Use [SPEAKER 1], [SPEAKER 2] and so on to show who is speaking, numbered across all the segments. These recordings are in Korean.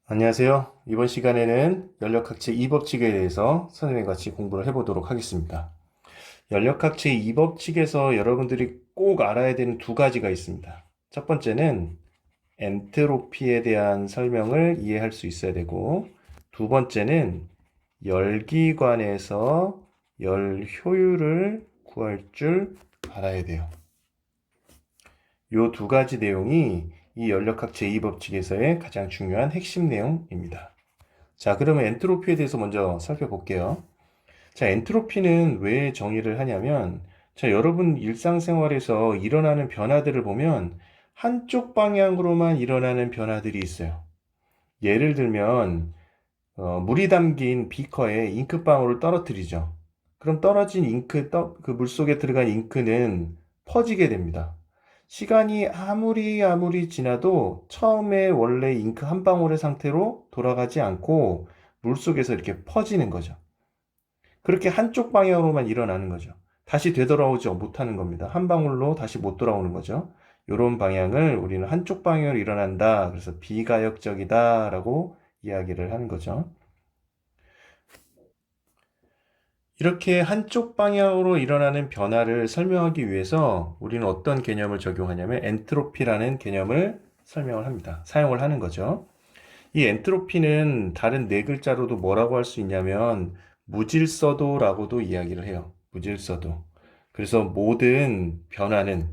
[SPEAKER 1] 안녕하세요. 이번 시간에는 연력학체 2법칙에 대해서 선생님과 같이 공부를 해보도록 하겠습니다. 연력학체 2법칙에서 여러분들이 꼭 알아야 되는 두 가지가 있습니다. 첫 번째는 엔트로피에 대한 설명을 이해할 수 있어야 되고, 두 번째는 열기관에서 열 효율을 구할 줄 알아야 돼요. 이 두 가지 내용이 이 연력학체 2법칙에서의 가장 중요한 핵심 내용입니다. 자, 그러면 엔트로피에 대해서 먼저 살펴볼게요. 자, 엔트로피는 왜 정의를 하냐면, 자, 여러분 일상생활에서 일어나는 변화들을 보면 한쪽 방향으로만 일어나는 변화들이 있어요. 예를 들면, 물이 담긴 비커에 잉크방울을 떨어뜨리죠. 그럼 떨어진 그 물속에 들어간 잉크는 퍼지게 됩니다. 시간이 아무리 지나도 처음에 원래 잉크 한 방울의 상태로 돌아가지 않고 물속에서 이렇게 퍼지는 거죠. 그렇게 한쪽 방향으로만 일어나는 거죠. 다시 되돌아오지 못하는 겁니다. 한 방울로 다시 못 돌아오는 거죠. 이런 방향을 우리는 한쪽 방향으로 일어난다. 그래서 비가역적이다 라고 이야기를 하는 거죠. 이렇게 한쪽 방향으로 일어나는 변화를 설명하기 위해서 우리는 어떤 개념을 적용하냐면 엔트로피라는 개념을 설명을 합니다. 사용을 하는 거죠. 이 엔트로피는 다른 네 글자로도 뭐라고 할 수 있냐면 무질서도라고도 이야기를 해요. 무질서도. 그래서 모든 변화는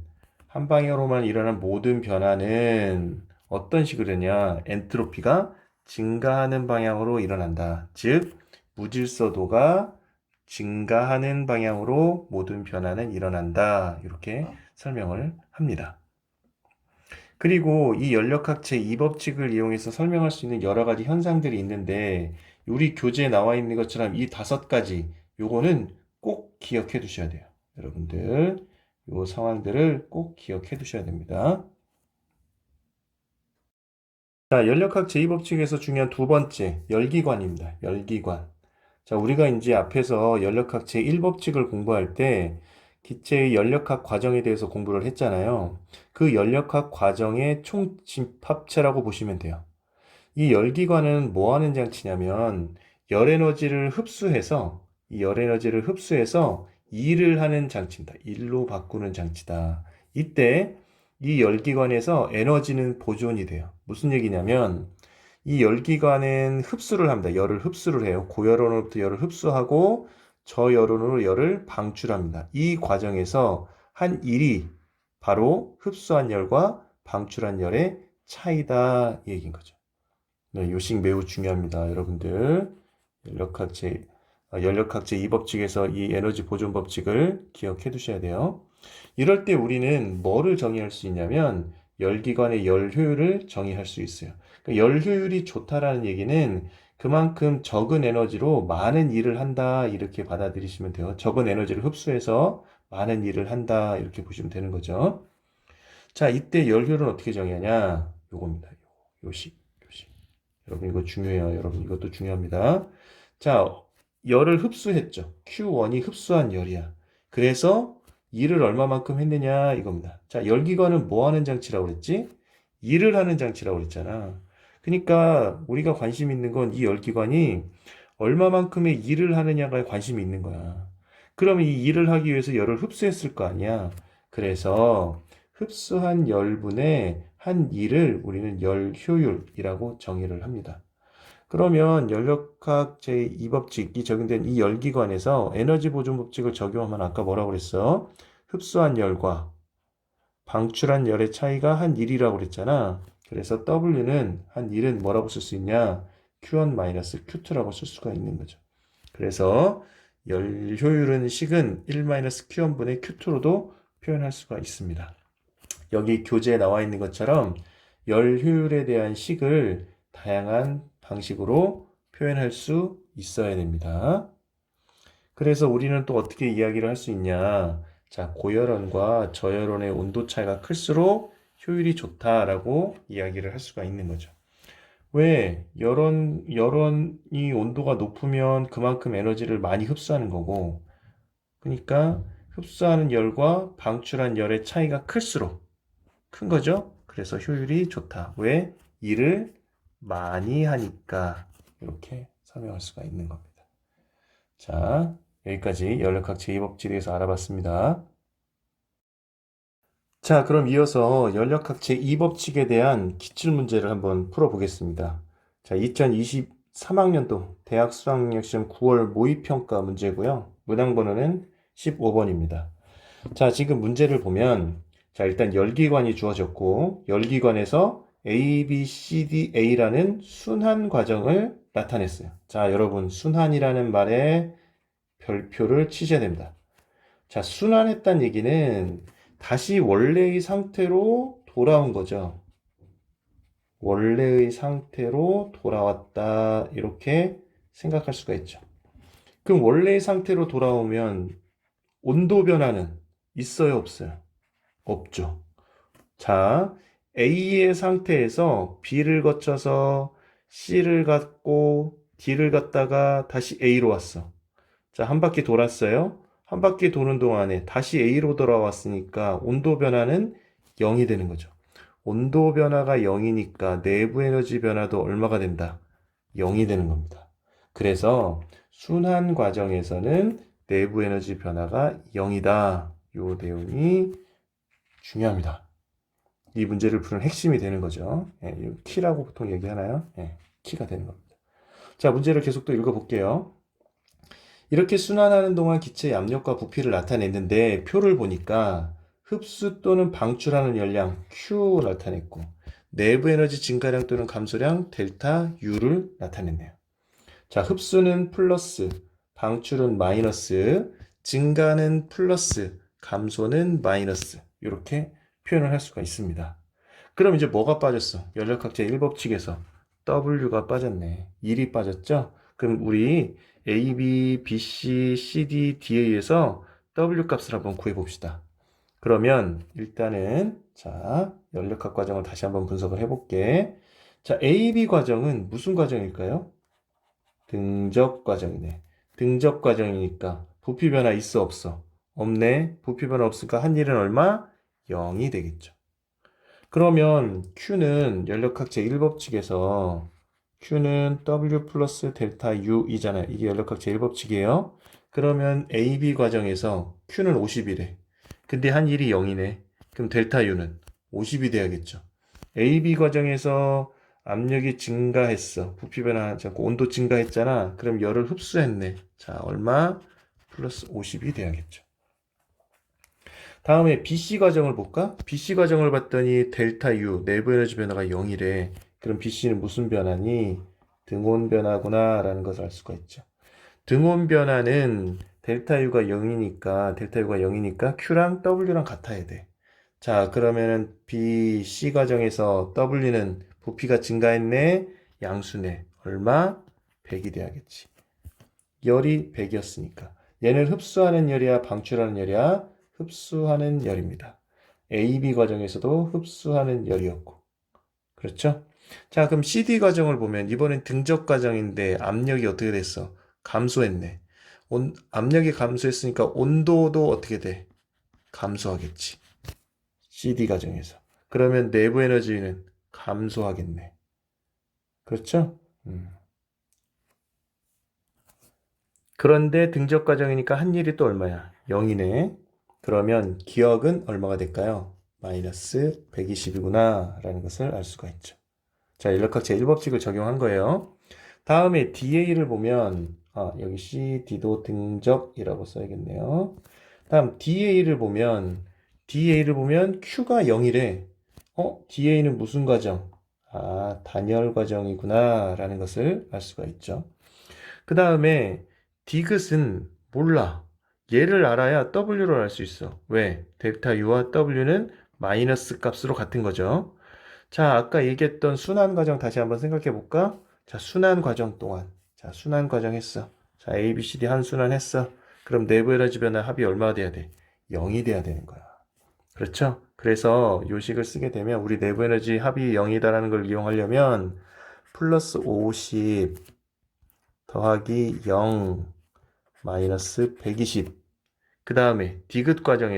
[SPEAKER 1] 한 방향으로만 일어난 모든 변화는 어떤 식으로 되냐? 엔트로피가 증가하는 방향으로 일어난다. 즉 무질서도가 증가하는 방향으로 모든 변화는 일어난다. 이렇게 설명을 합니다. 그리고 이 연력학체 이 법칙을 이용해서 설명할 수 있는 여러 가지 현상들이 있는데 우리 교재에 나와 있는 것처럼 이 다섯 가지 요거는 꼭 기억해 두셔야 돼요. 여러분들 요 상황들을 꼭 기억해 두셔야 됩니다. 자, 연력학체 이 법칙에서 중요한 두 번째 열기관입니다. 열기관. 자, 우리가 이제 앞에서 연력학 제1법칙을 공부할 때 기체의 연력학 과정에 대해서 공부를 했잖아요. 그 연력학 과정의 총집합체라고 보시면 돼요. 이 열기관은 뭐 하는 장치냐면 이 열에너지를 흡수해서 일을 하는 장치입니다. 일로 바꾸는 장치다. 이때 이 열기관에서 에너지는 보존이 돼요. 무슨 얘기냐면 이 열기관은 흡수를 합니다. 열을 흡수를 해요. 고열원으로부터 열을 흡수하고 저열원으로 열을 방출합니다. 이 과정에서 한 일이 바로 흡수한 열과 방출한 열의 차이다 이 얘기인 거죠. 네, 요식 매우 중요합니다. 여러분들 연력학제 2법칙에서 이 에너지 보존 법칙을 기억해 두셔야 돼요. 이럴 때 우리는 뭐를 정의할 수 있냐면 열기관의 열 효율을 정의할 수 있어요. 그러니까 열 효율이 좋다라는 얘기는 그만큼 적은 에너지로 많은 일을 한다 이렇게 받아들이시면 돼요. 적은 에너지를 흡수해서 많은 일을 한다 이렇게 보시면 되는 거죠. 자, 이때 열 효율은 어떻게 정의하냐? 요겁니다. 요식. 여러분 이거 중요해요. 여러분 이것도 중요합니다. 자, 열을 흡수했죠. Q1이 흡수한 열이야. 그래서 일을 얼마만큼 했느냐 이겁니다. 자, 열기관은 뭐 하는 장치라고 그랬지? 일을 하는 장치라고 그랬잖아. 그러니까 우리가 관심 있는 건 이 열기관이 얼마만큼의 일을 하느냐가 관심이 있는 거야. 그러면 이 일을 하기 위해서 열을 흡수했을 거 아니야. 그래서 흡수한 열분의 한 일을 우리는 열 효율이라고 정의를 합니다. 그러면 연력학 제2법칙이 적용된 이 열기관에서 에너지 보존 법칙을 적용하면 아까 뭐라고 그랬어? 흡수한 열과 방출한 열의 차이가 한 1이라고 그랬잖아. 그래서 W는 한 1은 뭐라고 쓸 수 있냐? Q1-Q2라고 쓸 수가 있는 거죠. 그래서 열 효율은 식은 1-Q1분의 Q2로도 표현할 수가 있습니다. 여기 교재에 나와 있는 것처럼 열 효율에 대한 식을 다양한 방식으로 표현할 수 있어야 됩니다. 그래서 우리는 또 어떻게 이야기를 할 수 있냐? 자, 고열원과 저열원의 온도 차이가 클수록 효율이 좋다라고 이야기를 할 수가 있는 거죠. 왜? 열원이 온도가 높으면 그만큼 에너지를 많이 흡수하는 거고, 그러니까 흡수하는 열과 방출한 열의 차이가 클수록 큰 거죠. 그래서 효율이 좋다. 왜? 일을 많이 하니까 이렇게 설명할 수가 있는 겁니다. 자, 여기까지 연력학 제2법칙에 대해서 알아봤습니다. 자, 그럼 이어서 연력학 제2법칙에 대한 기출문제를 한번 풀어보겠습니다. 자, 2023학년도 대학 수학능력시험 9월 모의평가 문제고요. 문항번호는 15번입니다. 자, 지금 문제를 보면 자, 일단 열기관이 주어졌고 열기관에서 A, B, C, D, A라는 순환 과정을 나타냈어요. 자, 여러분 순환이라는 말에 별표를 치셔야 됩니다. 자, 순환했다는 얘기는 다시 원래의 상태로 돌아온 거죠. 원래의 상태로 돌아왔다 이렇게 생각할 수가 있죠. 그럼 원래의 상태로 돌아오면 온도 변화는 있어요, 없어요? 없죠. 자, A의 상태에서 B를 거쳐서 C를 갔고 D를 갔다가 다시 A로 왔어. 자, 한 바퀴 돌았어요. 한 바퀴 도는 동안에 다시 A로 돌아왔으니까 온도 변화는 0이 되는 거죠. 온도 변화가 0이니까 내부 에너지 변화도 얼마가 된다? 0이 되는 겁니다. 그래서 순환 과정에서는 내부 에너지 변화가 0이다. 요 내용이 중요합니다. 이 문제를 푸는 핵심이 되는 거죠. 예, 키라고 보통 얘기하나요? 예, 키가 되는 겁니다. 자, 문제를 계속 또 읽어볼게요. 이렇게 순환하는 동안 기체의 압력과 부피를 나타냈는데 표를 보니까 흡수 또는 방출하는 열량 Q 나타냈고 내부 에너지 증가량 또는 감소량 델타 U를 나타냈네요. 자, 흡수는 플러스, 방출은 마이너스, 증가는 플러스, 감소는 마이너스 이렇게 표현을 할 수가 있습니다. 그럼 이제 뭐가 빠졌어? 연력학제 1법칙에서 W가 빠졌네. 1이 빠졌죠? 그럼 우리 A, B, B, C, C, D, D에서 W 값을 한번 구해봅시다. 그러면 일단은 자, 연력학 과정을 다시 한번 분석을 해볼게. 자, A, B 과정은 무슨 과정일까요? 등적 과정이네. 등적 과정이니까 부피 변화 있어 없어? 없네. 부피 변화 없으니까 한 일은 얼마? 0이 되겠죠. 그러면 Q는 연력학 제1법칙에서 Q는 W 플러스 델타 U이잖아요. 이게 연력학 제1법칙이에요. 그러면 AB 과정에서 Q는 50이래. 근데 한 일이 0이네. 그럼 델타 U는 50이 돼야겠죠. AB 과정에서 압력이 증가했어. 부피 변화, 온도 증가했잖아. 그럼 열을 흡수했네. 자, 얼마? 플러스 50이 돼야겠죠. 다음에 BC 과정을 볼까? BC 과정을 봤더니 델타 U, 내부 에너지 변화가 0이래. 그럼 BC는 무슨 변화니? 등온 변화구나 라는 것을 알 수가 있죠. 등온 변화는 델타 U가 0이니까 Q랑 W랑 같아야 돼. 자, 그러면은 BC 과정에서 W는 부피가 증가했네. 양수네. 얼마? 100이 돼야겠지. 열이 100이었으니까. 얘는 흡수하는 열이야, 방출하는 열이야? 흡수하는 열입니다. AB 과정에서도 흡수하는 열이었고. 그렇죠? 자, 그럼 CD 과정을 보면 이번엔 등적 과정인데 압력이 어떻게 됐어? 감소했네. 압력이 감소했으니까 온도도 어떻게 돼? 감소하겠지. CD 과정에서. 그러면 내부 에너지는 감소하겠네. 그렇죠? 그런데 등적 과정이니까 한 일이 또 얼마야? 0이네. 그러면 기억은 얼마가 될까요? 마이너스 120이구나 라는 것을 알 수가 있죠. 자, 연력학 제1법칙을 적용한 거예요. 다음에 DA를 보면 여기 CD도 등적이라고 써야겠네요. 다음 DA를 보면 Q가 0이래. DA는 무슨 과정? 단열 과정이구나 라는 것을 알 수가 있죠. 그 다음에 디귿은 몰라. 얘를 알아야 W를 알 수 있어. 왜? 델타 U와 W는 마이너스 값으로 같은 거죠. 자, 아까 얘기했던 순환 과정 다시 한번 생각해 볼까? 자, 순환 과정 동안. 자, 순환 과정 했어. 자, A, B, C, D 한 순환 했어. 그럼 내부 에너지 변화 합이 얼마가 돼야 돼? 0이 돼야 되는 거야. 그렇죠? 그래서 요식을 쓰게 되면 우리 내부 에너지 합이 0이다라는 걸 이용하려면 플러스 50 더하기 0 마이너스 120. 그 다음에 디귿 과정,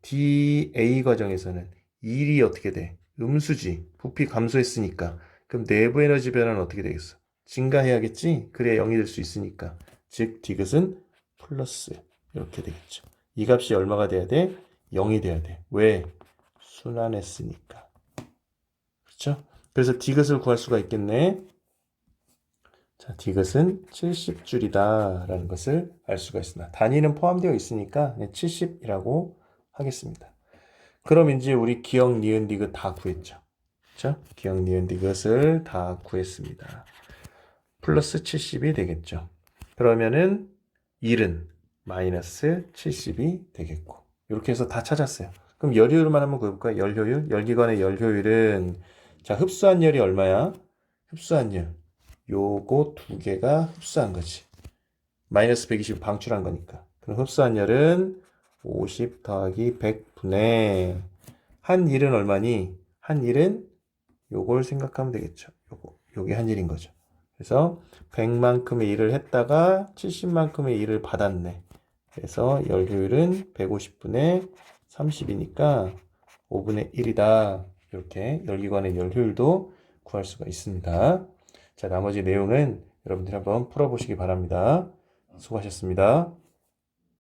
[SPEAKER 1] DA 과정에서는 1이 어떻게 돼? 음수지. 부피 감소했으니까. 그럼 내부 에너지 변화는 어떻게 되겠어? 증가해야겠지? 그래야 0이 될 수 있으니까. 즉, 디귿은 플러스. 이렇게 되겠죠. 이 값이 얼마가 돼야 돼? 0이 돼야 돼. 왜? 순환했으니까. 그렇죠? 그래서 디귿을 구할 수가 있겠네. 자, 디귿은 70줄이다 라는 것을 알 수가 있습니다. 단위는 포함되어 있으니까 70이라고 하겠습니다. 그럼 이제 우리 기억, 니은, 디귿 다 구했죠. 그렇죠? 기억, 니은, 디귿을 다 구했습니다. 플러스 70이 되겠죠. 그러면은 1은 마이너스 70이 되겠고 이렇게 해서 다 찾았어요. 그럼 열효율만 한번 구해볼까요? 열효율? 열기관의 열효율은 자, 흡수한 열이 얼마야? 흡수한 열. 요거 두 개가 흡수한 거지. 마이너스 120 방출한 거니까. 그럼 흡수한 열은 50 더하기 100분의 한 일은 얼마니? 한 일은 요걸 생각하면 되겠죠. 요게 한 일인 거죠. 그래서 100만큼의 일을 했다가 70만큼의 일을 받았네. 그래서 열 효율은 150분의 30이니까 5분의 1이다. 이렇게 열기관의 열 효율도 구할 수가 있습니다. 자, 나머지 내용은 여러분들이 한번 풀어보시기 바랍니다. 수고하셨습니다.